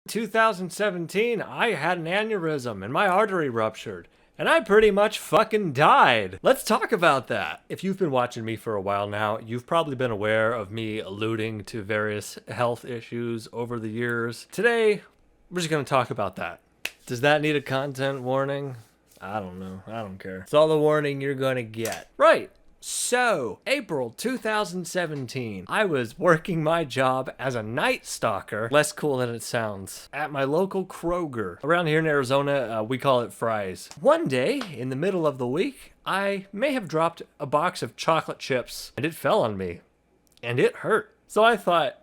2017, I had an aneurysm and my artery ruptured. And I pretty much fucking died. Let's talk about that. If you've been watching me for a while now, you've probably been aware of me alluding to various health issues over the years. Today, we're just gonna talk about that. Does that need a content warning? I don't know. I don't care. It's all the warning you're gonna get. Right. So, April 2017, I was working my job as a night stalker, less cool than it sounds, at my local Kroger. Around here in Arizona, we call it Fry's. One day, in the middle of the week, I may have dropped a box of chocolate chips, and it fell on me, and it hurt. So I thought,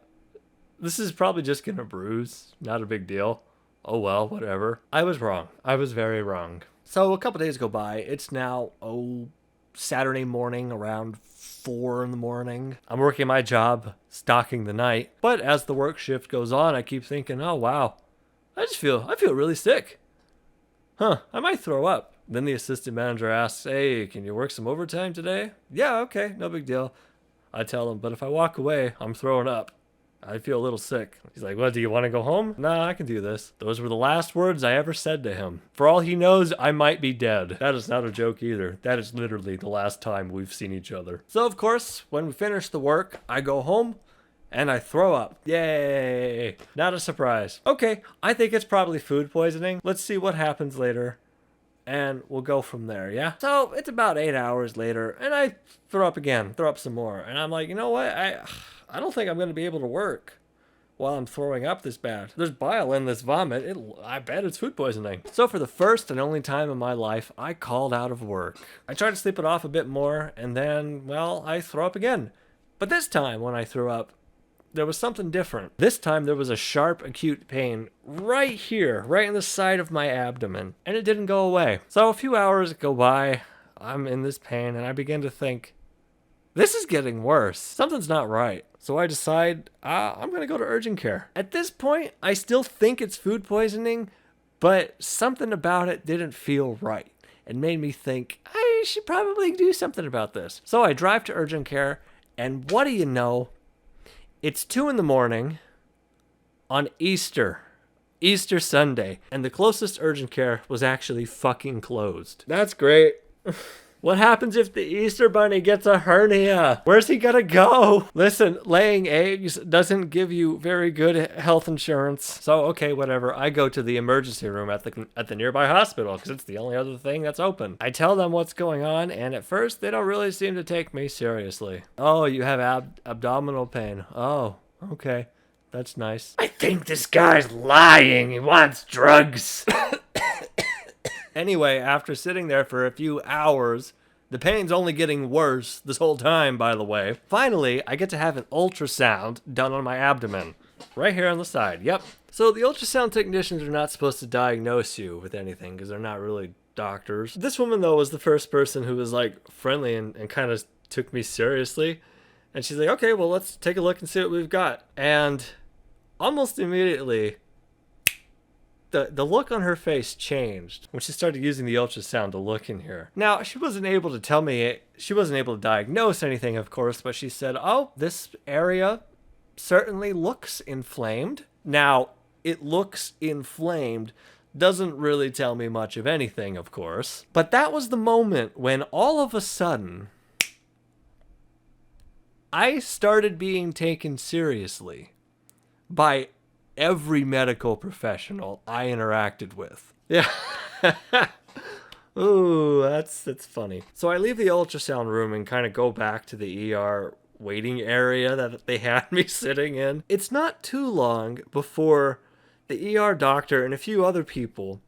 this is probably just gonna bruise, not a big deal. Oh well, whatever. I was wrong. I was very wrong. So a couple days go by, it's now, Saturday morning around 4 in the morning. I'm working my job, stalking the night. But as the work shift goes on, I keep thinking, oh wow, I feel really sick. I might throw up. Then the assistant manager asks, hey, can you work some overtime today? Yeah, okay, no big deal. I tell him, but if I walk away, I'm throwing up. I feel a little sick. He's like, what, do you want to go home? Nah, I can do this. Those were the last words I ever said to him. For all he knows, I might be dead. That is not a joke either. That is literally the last time we've seen each other. So of course, when we finish the work, I go home and I throw up. Yay! Not a surprise. Okay, I think it's probably food poisoning. Let's see what happens later. And we'll go from there, yeah? So it's about 8 hours later and I throw up again, throw up some more. And I'm like, you know what? I don't think I'm going to be able to work while I'm throwing up this bad. There's bile in this vomit. I bet it's food poisoning. So for the first and only time in my life, I called out of work. I tried to sleep it off a bit more, and then, well, I throw up again. But this time when I threw up, there was something different. This time there was a sharp, acute pain right here, right in the side of my abdomen, and it didn't go away. So a few hours go by, I'm in this pain, and I begin to think, this is getting worse. Something's not right. So I decide I'm going to go to urgent care. At this point, I still think it's food poisoning, but something about it didn't feel right. It made me think, I should probably do something about this. So I drive to urgent care, and what do you know? It's 2 in the morning on Easter Sunday, and the closest urgent care was actually fucking closed. That's great. What happens if the Easter Bunny gets a hernia? Where's he gonna go? Listen, laying eggs doesn't give you very good health insurance. So, okay, whatever. I go to the emergency room at the nearby hospital because it's the only other thing that's open. I tell them what's going on, and at first, they don't really seem to take me seriously. Oh, you have abdominal pain. Oh, okay. That's nice. I think this guy's lying. He wants drugs. Anyway, after sitting there for a few hours, the pain's only getting worse this whole time, by the way. Finally, I get to have an ultrasound done on my abdomen. Right here on the side, yep. So the ultrasound technicians are not supposed to diagnose you with anything because they're not really doctors. This woman, though, was the first person who was, like, friendly and kind of took me seriously. And she's like, okay, well, let's take a look and see what we've got. And almost immediately, the look on her face changed when she started using the ultrasound to look in here. Now, she wasn't able to tell me, she wasn't able to diagnose anything, of course, but she said, oh, this area certainly looks inflamed. Now, it looks inflamed doesn't really tell me much of anything, of course. But that was the moment when all of a sudden, I started being taken seriously by every medical professional I interacted with. Yeah. Ooh, that's funny. So I leave the ultrasound room and kind of go back to the ER waiting area that they had me sitting in. It's not too long before the ER doctor and a few other people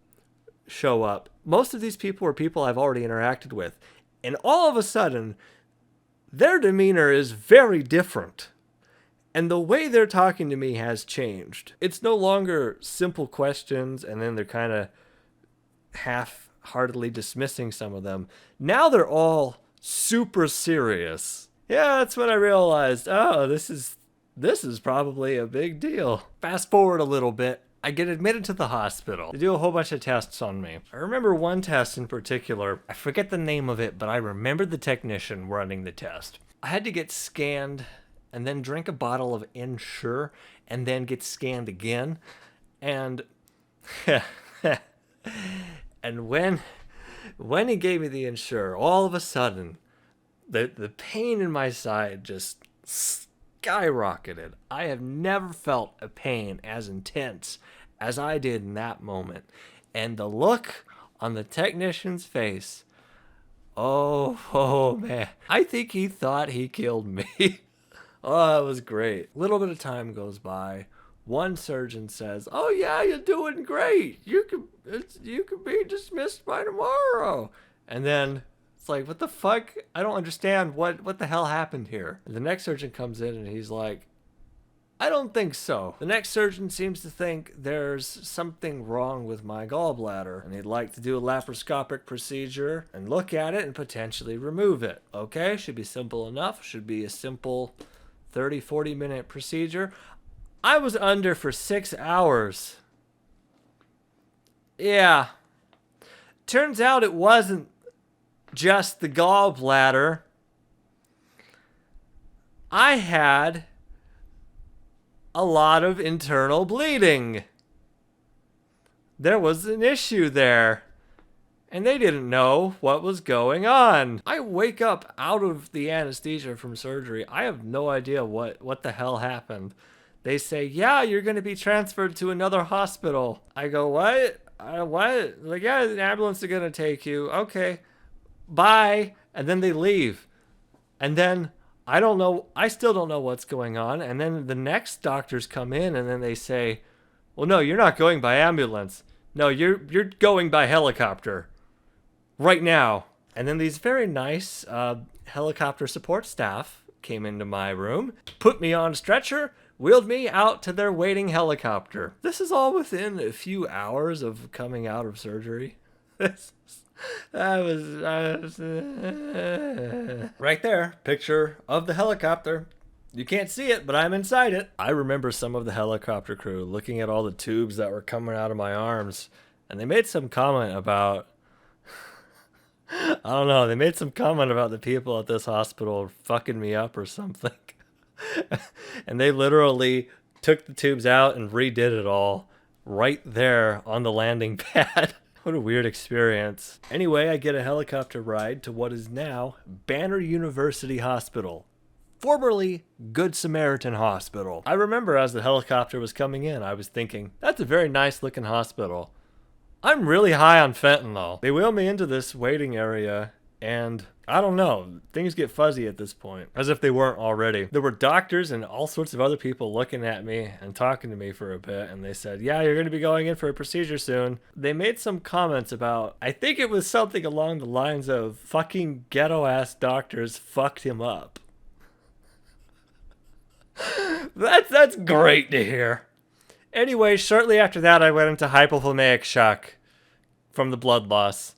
show up. Most of these people are people I've already interacted with. And all of a sudden, their demeanor is very different. And the way they're talking to me has changed. It's no longer simple questions and then they're kind of half-heartedly dismissing some of them. Now they're all super serious. Yeah, that's when I realized, oh, this is probably a big deal. Fast forward a little bit. I get admitted to the hospital. They do a whole bunch of tests on me. I remember one test in particular. I forget the name of it, but I remember the technician running the test. I had to get scanned and then drink a bottle of Ensure and then get scanned again. And and when he gave me the insurer, all of a sudden, the pain in my side just skyrocketed. I have never felt a pain as intense as I did in that moment. And the look on the technician's face, oh man. I think he thought he killed me. Oh, it was great. A little bit of time goes by. One surgeon says, "Oh yeah, you're doing great. You could be dismissed by tomorrow." And then it's like, what the fuck? I don't understand what the hell happened here. And the next surgeon comes in and he's like, "I don't think so." The next surgeon seems to think there's something wrong with my gallbladder, and he'd like to do a laparoscopic procedure and look at it and potentially remove it. Okay, should be simple enough. Should be a simple 30-40 minute procedure. I was under for 6 hours. Yeah. Turns out it wasn't just the gallbladder. I had a lot of internal bleeding. There was an issue there, and they didn't know what was going on. I wake up out of the anesthesia from surgery. I have no idea what the hell happened. They say, "Yeah, you're going to be transferred to another hospital." I go, "What? What?" Like, "Yeah, the ambulance is going to take you." "Okay, bye." And then they leave. And then I don't know. I still don't know what's going on. And then the next doctors come in and then they say, "Well, no, you're not going by ambulance. No, you're going by helicopter right now." And then these very nice helicopter support staff came into my room, put me on a stretcher, wheeled me out to their waiting helicopter. This is all within a few hours of coming out of surgery. I was right there, picture of the helicopter. You can't see it, but I'm inside it. I remember some of the helicopter crew looking at all the tubes that were coming out of my arms, and they made some comment about, I don't know, they made some comment about the people at this hospital fucking me up or something. And they literally took the tubes out and redid it all right there on the landing pad. What a weird experience. Anyway, I get a helicopter ride to what is now Banner University Hospital, formerly Good Samaritan Hospital. I remember as the helicopter was coming in, I was thinking, that's a very nice looking hospital. I'm really high on fentanyl. They wheel me into this waiting area, and I don't know, things get fuzzy at this point, as if they weren't already. There were doctors and all sorts of other people looking at me and talking to me for a bit, and they said, "Yeah, you're going to be going in for a procedure soon." They made some comments about, I think it was something along the lines of, "Fucking ghetto-ass doctors fucked him up." That's great to hear. Anyway, shortly after that, I went into hypothalamic shock from the blood loss,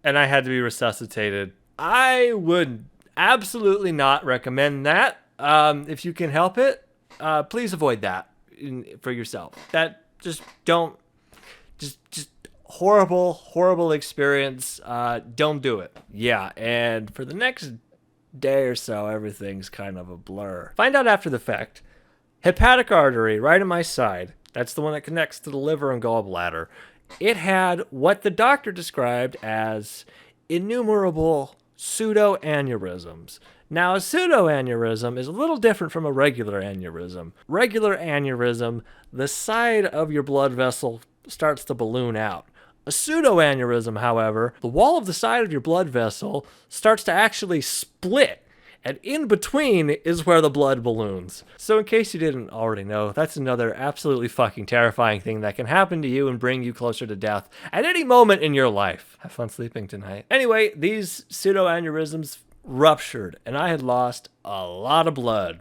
and I had to be resuscitated. I would absolutely not recommend that. If you can help it, please avoid that for yourself. That just horrible experience. Don't do it. Yeah, and for the next day or so, everything's kind of a blur. Find out after the fact. Hepatic artery right in my side. That's the one that connects to the liver and gallbladder. It had what the doctor described as innumerable pseudoaneurysms. Now, a pseudoaneurysm is a little different from a regular aneurysm. Regular aneurysm, the side of your blood vessel starts to balloon out. A pseudoaneurysm, however, the wall of the side of your blood vessel starts to actually split. And in between is where the blood balloons. So in case you didn't already know, that's another absolutely fucking terrifying thing that can happen to you and bring you closer to death at any moment in your life. Have fun sleeping tonight. Anyway, these pseudoaneurysms ruptured, and I had lost a lot of blood.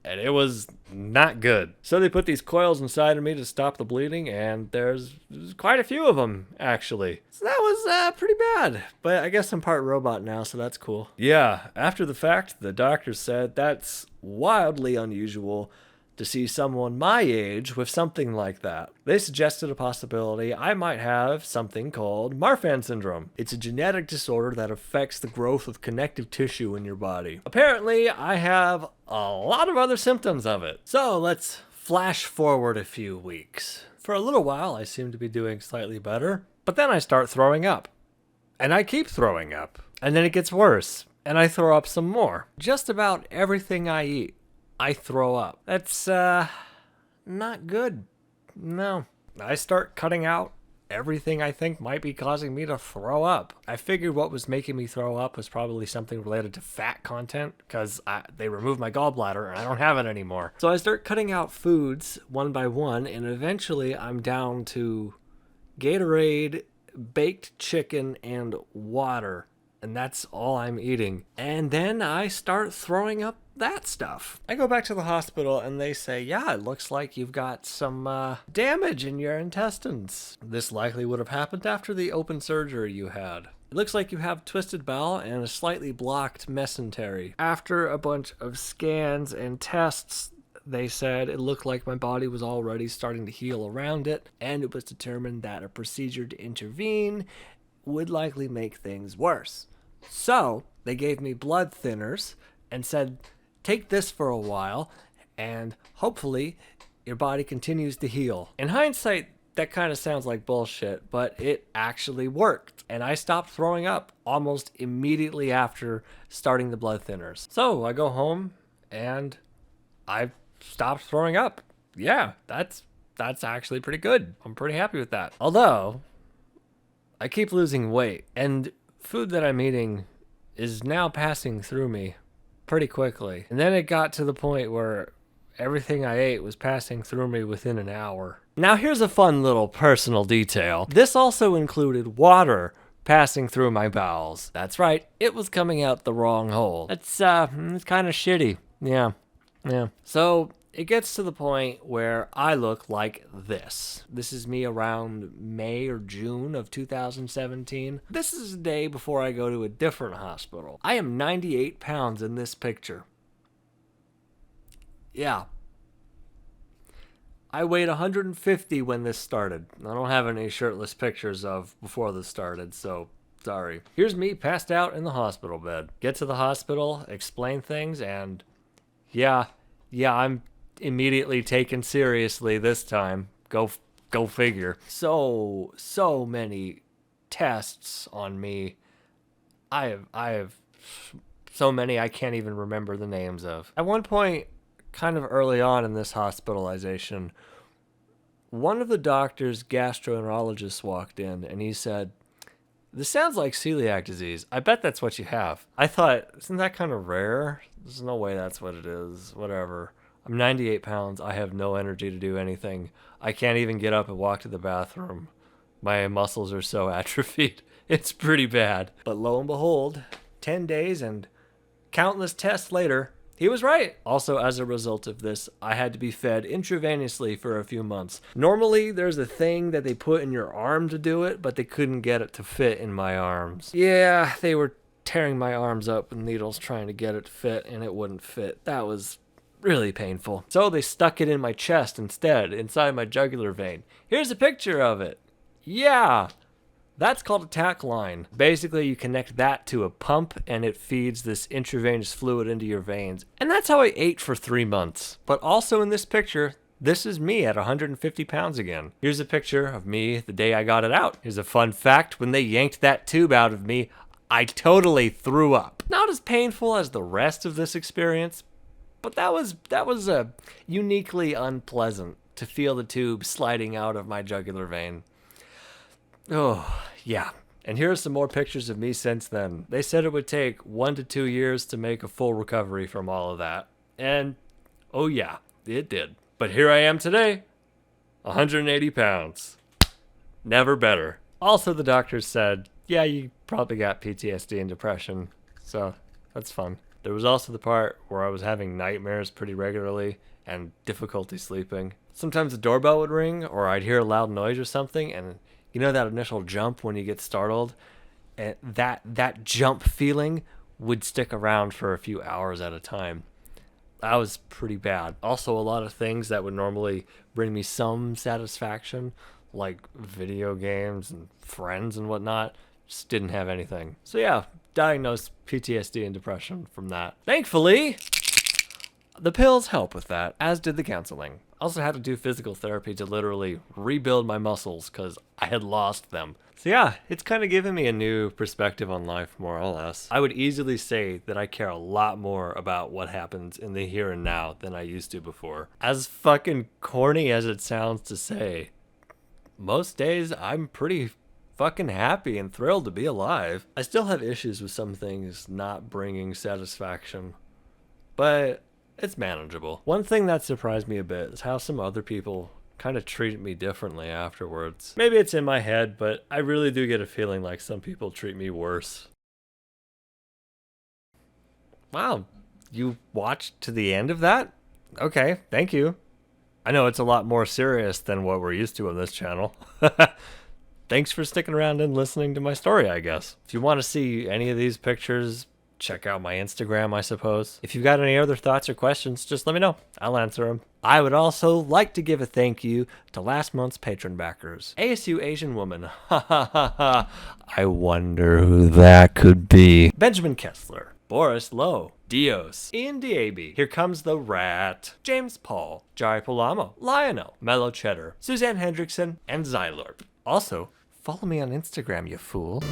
And it was not good. So they put these coils inside of me to stop the bleeding, and there's quite a few of them, actually. So that was pretty bad. But I guess I'm part robot now, so that's cool. Yeah, after the fact, the doctor said that's wildly unusual to see someone my age with something like that. They suggested a possibility I might have something called Marfan syndrome. It's a genetic disorder that affects the growth of connective tissue in your body. Apparently, I have a lot of other symptoms of it. So let's Flash forward a few weeks. For a little while, I seem to be doing slightly better, but then I start throwing up. And I keep throwing up. And then it gets worse, and I throw up some more. Just about everything I eat, I throw up. That's, not good. No. I start cutting out everything I think might be causing me to throw up. I figured what was making me throw up was probably something related to fat content, because they removed my gallbladder and I don't have it anymore. So I start cutting out foods one by one, and eventually I'm down to Gatorade, baked chicken, and water. And that's all I'm eating. And then I start throwing up that stuff. I go back to the hospital and they say, yeah, it looks like you've got some damage in your intestines. This likely would have happened after the open surgery you had. It looks like you have twisted bowel and a slightly blocked mesentery. After a bunch of scans and tests, they said it looked like my body was already starting to heal around it, and it was determined that a procedure to intervene would likely make things worse. So they gave me blood thinners and said, take this for a while and hopefully your body continues to heal. In hindsight, that kind of sounds like bullshit, but it actually worked. And I stopped throwing up almost immediately after starting the blood thinners. So I go home and I stopped throwing up. Yeah, that's actually pretty good. I'm pretty happy with that. Although I keep losing weight, and food that I'm eating is now passing through me pretty quickly. And then it got to the point where everything I ate was passing through me within an hour. Now here's a fun little personal detail. This also included water passing through my bowels. That's right, it was coming out the wrong hole. It's kind of shitty. Yeah. So it gets to the point where I look like this. This is me around May or June of 2017. This is the day before I go to a different hospital. I am 98 pounds in this picture. Yeah. I weighed 150 when this started. I don't have any shirtless pictures of before this started, so sorry. Here's me passed out in the hospital bed. Get to the hospital, explain things, and yeah, I'm immediately taken seriously this time. Go figure. So many tests on me. I have so many I can't even remember the names of. At one point, kind of early on in this hospitalization, one of the doctor's gastroenterologists walked in and he said, "This sounds like celiac disease. I bet that's what you have." I thought, isn't that kind of rare? There's no way that's what it is. Whatever. I'm 98 pounds. I have no energy to do anything. I can't even get up and walk to the bathroom. My muscles are so atrophied. It's pretty bad. But lo and behold, 10 days and countless tests later, he was right. Also, as a result of this, I had to be fed intravenously for a few months. Normally, there's a thing that they put in your arm to do it, but they couldn't get it to fit in my arms. Yeah, they were tearing my arms up with needles trying to get it to fit, and it wouldn't fit. That was really painful. So they stuck it in my chest instead, inside my jugular vein. Here's a picture of it. Yeah, that's called a tack line. Basically, you connect that to a pump and it feeds this intravenous fluid into your veins. And that's how I ate for 3 months. But also in this picture, this is me at 150 pounds again. Here's a picture of me the day I got it out. Here's a fun fact. When they yanked that tube out of me, I totally threw up. Not as painful as the rest of this experience, but that was uniquely unpleasant to feel the tube sliding out of my jugular vein. Oh, yeah. And here are some more pictures of me since then. They said it would take 1 to 2 years to make a full recovery from all of that. And, oh yeah, it did. But here I am today, 180 pounds. Never better. Also, the doctors said, yeah, you probably got PTSD and depression, so that's fun. There was also the part where I was having nightmares pretty regularly and difficulty sleeping. Sometimes the doorbell would ring or I'd hear a loud noise or something, and you know that initial jump when you get startled? And that jump feeling would stick around for a few hours at a time. That was pretty bad. Also, a lot of things that would normally bring me some satisfaction, like video games and friends and whatnot, just didn't have anything. So yeah, diagnosed PTSD and depression from that. Thankfully, the pills help with that, as did the counseling. I also had to do physical therapy to literally rebuild my muscles because I had lost them. So yeah, it's kind of given me a new perspective on life, more or less. I would easily say that I care a lot more about what happens in the here and now than I used to before. As fucking corny as it sounds to say, most days I'm pretty fucking happy and thrilled to be alive. I still have issues with some things not bringing satisfaction, but it's manageable. One thing that surprised me a bit is how some other people kind of treat me differently afterwards. Maybe it's in my head, but I really do get a feeling like some people treat me worse. Wow, you watched to the end of that? Okay, thank you. I know it's a lot more serious than what we're used to on this channel. Thanks for sticking around and listening to my story, I guess. If you want to see any of these pictures, check out my Instagram, I suppose. If you've got any other thoughts or questions, just let me know. I'll answer them. I would also like to give a thank you to last month's patron backers. ASU Asian Woman. Ha ha ha ha. I wonder who that could be. Benjamin Kessler. Boris Lowe. Dios. Ian Diaby. Here Comes the Rat. James Paul. Jari Polamo. Lionel. Mellow Cheddar. Suzanne Hendrickson. And Xylorp. Also, follow me on Instagram, you fool.